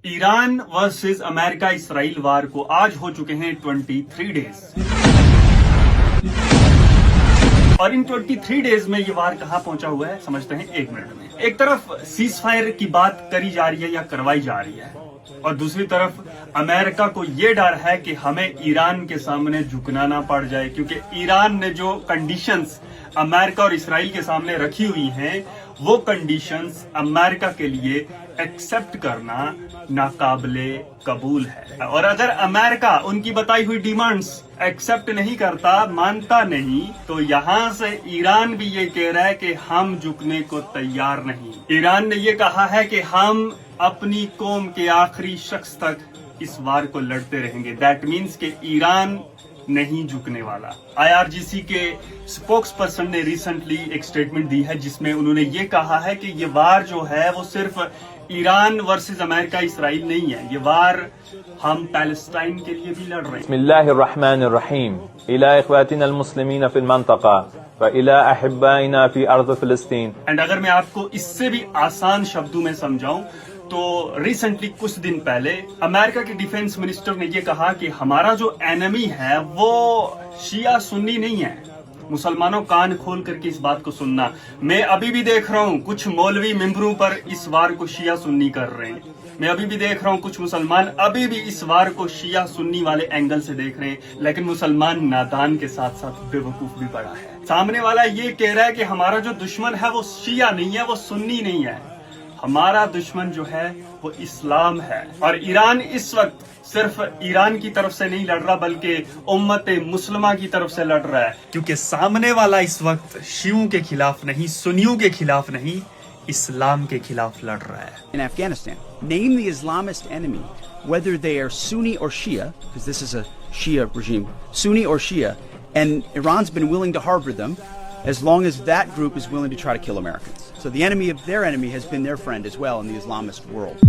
Iran versus امریکہ اسرائیل وار کو آج ہو چکے ہیں 23 ڈیز، اور ان 23 ڈیز میں یہ وار کہاں پہنچا ہوا ہے سمجھتے ہیں ایک منٹ میں۔ ایک طرف سیز فائر کی بات کری جا رہی ہے یا کروائی جا رہی ہے، اور دوسری طرف امریکہ کو یہ ڈر ہے کہ ہمیں ایران کے سامنے جھکنا نہ پڑ جائے، کیونکہ ایران نے جو کنڈیشنز امریکہ اور اسرائیل کے سامنے رکھی ہوئی ہیں وہ کنڈیشنز امریکہ کے لیے ایکسپٹ کرنا ناقابل قبول ہے، اور اگر امریکہ ان کی بتائی ہوئی ڈیمانڈز ایکسپٹ نہیں کرتا، مانتا نہیں، تو یہاں سے ایران بھی یہ کہہ رہا ہے کہ ہم جھکنے کو تیار نہیں۔ ایران نے یہ کہا ہے کہ ہم اپنی قوم کے آخری شخص تک اس وار کو لڑتے رہیں گے۔ دیٹ مینز کہ ایران نہیں جھکنے والا۔ IRGC کے اسپوکس پرسن نے ریسنٹلی ایک اسٹیٹمنٹ دی ہے جس میں انہوں نے یہ کہا ہے کہ یہ وار جو ہے وہ صرف ایران ورسز امریکہ اسرائیل نہیں ہے، یہ وار ہم پیلسٹائن کے لیے بھی لڑ رہے ہیں۔ بسم اللہ الرحمن الرحیم، الى اخواتنا المسلمین فی المنطقہ والى احبائنا فی ارض فلسطین۔ اینڈ اگر میں آپ کو اس سے بھی آسان شبدوں میں سمجھاؤں تو ریسنٹلی کچھ دن پہلے امریکہ کے ڈیفنس منسٹر نے یہ کہا کہ ہمارا جو اینمی ہے وہ شیعہ سنی نہیں ہے۔ مسلمانوں کان کھول کر کے اس بات کو سننا، میں ابھی بھی دیکھ رہا ہوں کچھ مولوی ممبروں پر اس وار کو شیعہ سنی کر رہے ہیں، میں ابھی بھی دیکھ رہا ہوں کچھ مسلمان ابھی بھی اس وار کو شیعہ سنی والے اینگل سے دیکھ رہے ہیں، لیکن مسلمان نادان کے ساتھ ساتھ بے وقوف بھی پڑا ہے۔ سامنے والا یہ کہہ رہا ہے کہ ہمارا جو دشمن ہے وہ شیعہ نہیں ہے، وہ سنی نہیں ہے، ہمارا دشمن جو ہے وہ اسلام ہے۔ اور ایران اس وقت صرف ایران کی طرف سے نہیں لڑ رہا بلکہ امت مسلمہ کی طرف سے لڑ رہا ہے، کیونکہ سامنے والا اس وقت شیعوں کے خلاف نہیں، سنیوں کے خلاف نہیں، اسلام کے خلاف لڑ رہا ہے۔ In Afghanistan, name the Islamist enemy, whether they are Sunni or Shia, because this is a Shia regime, Sunni or Shia, and Iran's been willing to harbor them as long as that group is willing to try to kill Americans. So the enemy of their enemy has been their friend as well in the Islamist world.